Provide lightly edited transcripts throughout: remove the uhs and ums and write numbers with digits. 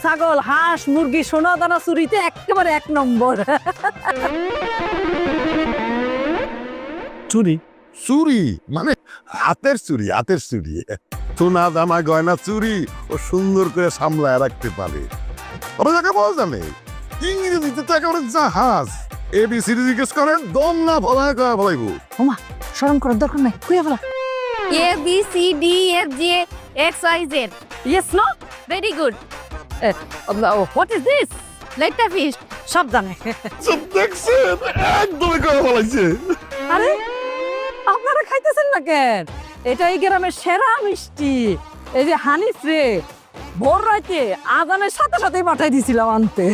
ছাগল হাঁস মুরগি সোনা দানা চুরিতে একেবারে 1 নম্বর। চুরি চুরি মানে হাতের চুরি, হাতের চুরি। সোনা দানা গয়না চুরি ও সুন্দর করে সামলায় রাখতে পারে। তবে যাকে বলা জানে ইংরেজিতে তো একেবারে জাহাজ। এবিসিডি জিজ্ঞেস করেন দম না ফলায় কয়া ফলাইব। ওমা শরম করার দরকার নাই, কইয়া ফেলা। A B C D F G X Y Z. Yes no Very good. What is this? Let the fish. সব জানে। সব দেখছেন একদমই কয়া ফলাইছে। আরে আপনারা খাইতেছেন না কেন? এটা এই গ্রামের সেরা মিষ্টি। এই যে হানিফ রে ভোর রাতে আজানের সাথে সাথেই পাঠাই দিছিলাম আনতে।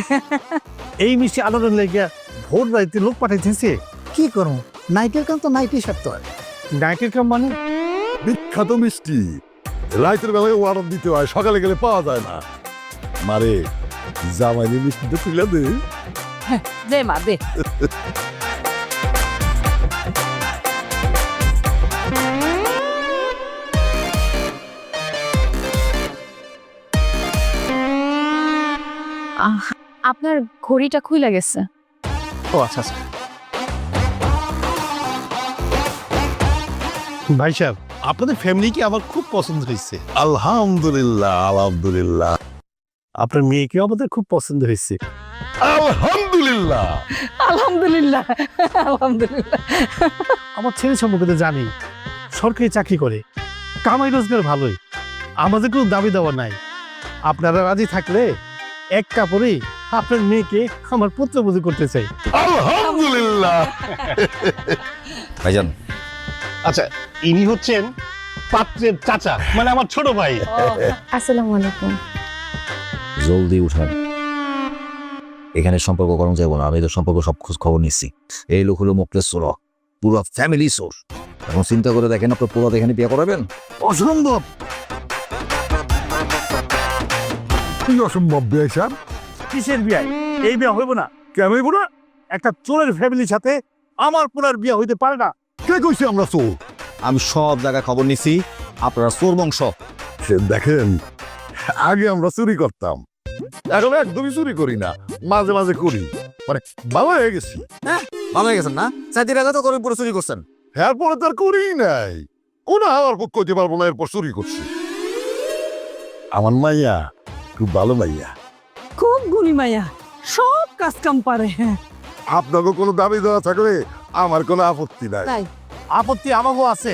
এই মিষ্টি আলোড়ন লেগে ভোর রাইতে লোক পাঠাইতেছে। কি করো নাইটের কাম তো নাইটই সারতে হয়। নাইটের কাম মানে বিখ্যাত মিষ্টি রাতের বেলায় অর্ডার দিতে হয়, সকালে গেলে পাওয়া যায় না। মারে জামাইনি মিষ্টিটা তুলে দে। দে মা দে। আপনার ঘড়িটা খুইলা গেছে। ও আচ্ছা আচ্ছা। ভাই সাহেব আপনাদের ফ্যামিলি কি আমার খুব পছন্দ হয়েছে। আলহামদুলিল্লাহ আলহামদুলিল্লাহ আপনার মেয়েকে আমাদের খুব পছন্দ হয়েছে। আলহামদুলিল্লাহ। আলহামদুলিল্লাহ আলহামদুলিল্লাহ। আমার ছেলে সম্পর্কে তো জানি, সরকারি চাকরি করে, কামাই রোজগার ভালোই, আমাদের কোনো দাবি দেওয়া নাই। আপনারা রাজি থাকলে এক কাপড়ে আপনার মেয়েকে আমার পুত্রবধূ করতে চাই। আলহামদুলিল্লাহ। ভাইজান আচ্ছা ইনি হচ্ছেন পাত্রের চাচা, মানে আমার ছোট ভাই। আসসালামু আলাইকুম। জলদি উঠান, এখানে সম্পর্ক করা যাবো না। আমি তো সম্পর্ক সব খোঁজ খবর নিচ্ছি। এই লোক হলো মুখলেস সোর, পুরো ফ্যামিলি সোর। এখন চিন্তা করে দেখেন আপনার পুরো এখানে বিয়ে করাবেন, অসম্ভব। কি অসম্ভব বিয়ে স্যার? কিসের বিয়ে? এই বিয়ে হইব না। কেন হইব না? একটা চোরের ফ্যামিলির সাথে আমার পুরার বিয়ে হইতে পারে না। কে কইছে আমরা চোর? আমি সব জায়গায় খবর নিচ্ছি আপনারা চোর বংশ। সে দেখেন আগে আমরা চুরি করতাম, এখন একদমই চুরি করি না, মাঝে মাঝে করি। মানে ভালো হয়ে গেছি। ভালো হয়ে গেছেন না? চাকরির আগে তো করে পুরো চুরি করছেন। এরপরে তো আর করি নাই। কোন আমার পক্ষ কইতে পারবো না এরপর চুরি করছি। আমার মাইয়া খুব ভালো মাইয়া। খুব গুণী মাইয়া, সব কাজ কাম পারে। আপনাকে কোনো দাবি দেওয়া থাকলে আমার কোনো আপত্তি নাই। তাই আপত্তি আমাকেও আছে।